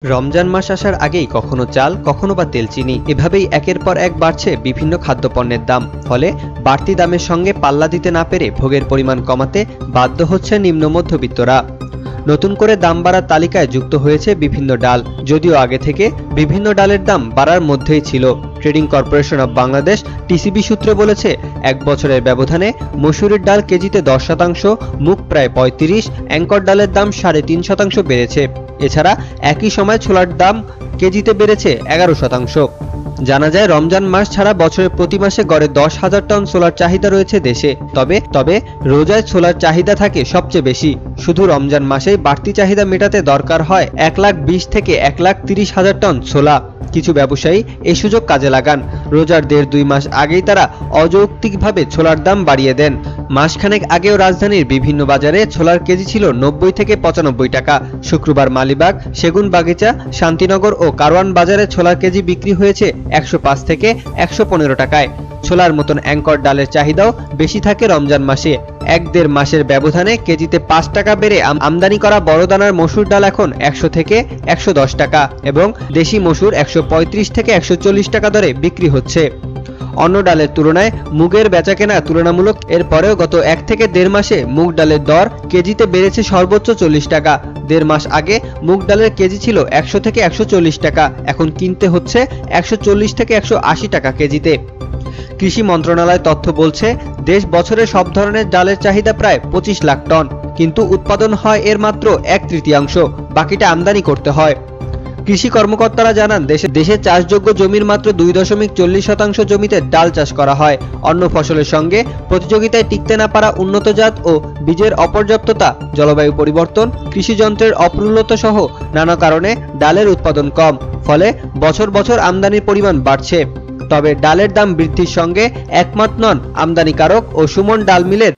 রমজান মাস আসার আগেই কখনো চাল কখনো বা তেল চিনি এভাবেই একের পর এক বাড়ছে বিভিন্ন খাদ্যপণ্যের দাম। ফলে বাড়তি দামের সঙ্গে পাল্লা দিতে না পেরে ভোগের পরিমাণ কমাতে বাধ্য হচ্ছে নিম্ন মধ্যবিত্তরা। নতুন করে দাম বাড়ার তালিকায় যুক্ত হয়েছে বিভিন্ন ডাল, যদিও আগে থেকে বিভিন্ন ডালের দাম বাড়ার মধ্যেই ছিল। Trading corporation of Bangladesh TCB সূত্রে বলেছে, এক বছরের ব্যবধানে মসুরের ডাল কেজিতে 10%, মুগ প্রায় 35%, অ্যাঙ্কর ডালের দাম 3.5% বেড়েছে। এছাড়া একই সময় ছোলার দাম কেজিতে বেড়েছে 11%। জানা যায়, রমজান মাস ছাড়া বছরের প্রতি মাসে গড়ে 10,000 টন ছোলার চাহিদা রয়েছে দেশে। তবে রোজায় ছোলার চাহিদা থাকে সবচেয়ে বেশি। শুধু রমজান মাসেই বাড়তি চাহিদা মেটাতে দরকার হয় 1,20,000 থেকে 1,30,000 টন ছোলা। কিছু ব্যবসায়ী এই সুযোগ কাজে লাগান। রোজার 1.5-2 মাস আগেই তারা অযৌক্তিকভাবে ছোলার দাম বাড়িয়ে দেন। মাসখানেক আগেও রাজধানীর বিভিন্ন বাজারে ছোলার কেজি ছিল 90 থেকে 95 টাকা। শুক্রবার মালিবাগ, সেগুনবাগিচা, শান্তিনগর ও কারওয়ান বাজারে ছোলার কেজি বিক্রি হয়েছে 105 থেকে 115 টাকায়। ছোলার মতন অ্যাঙ্কর ডালের চাহিদাও বেশি থাকে রমজান মাসে। 1-1.5 মাসের ব্যবধানে কেজিতে 5 টাকা বেড়ে আমদানি করা বড় দানার মসুর ডাল এখন 100 থেকে 110 টাকা এবং দেশি মসুর 135 থেকে 140 টাকা দরে বিক্রি হচ্ছে। অন্য ডালের তুলনায় মুগের বেচাকেনা তুলনামূলক। এরপরেও গত 1 থেকে 1.5 মাসে মুগ ডালের দর কেজিতে বেড়েছে সর্বোচ্চ 40 টাকা। 1.5 মাস আগে মুগ ডালের কেজি ছিল 100 থেকে 140 টাকা, এখন কিনতে হচ্ছে 140 থেকে 180 টাকা কেজিতে। কৃষি মন্ত্রণালয় তথ্য বলছে, দেশ বছরে সব ধরনের ডালের চাহিদা প্রায় 25 লাখ টন, কিন্তু উৎপাদন হয় এর মাত্র 1/3, বাকিটা আমদানি করতে হয়। কৃষি কর্মকর্তারা জানান, দেশে চাষযোগ্য জমির মাত্র 2.40% জমিতে ডাল চাষ করা হয়। অন্য ফসলের সঙ্গে প্রতিযোগিতায় টিকতে না পারা, উন্নত জাত ও বীজের অপর্যাপ্ততা, জলবায়ু পরিবর্তন, কৃষি যন্ত্রের অপ্রতুলতা সহ নানা কারণে ডালের উৎপাদন কম। ফলে বছর বছর আমদানির পরিমাণ বাড়ছে। তবে ডালের দাম বৃদ্ধির সঙ্গে একমত নন আমদানিকারক ও সুমন ডাল মিলের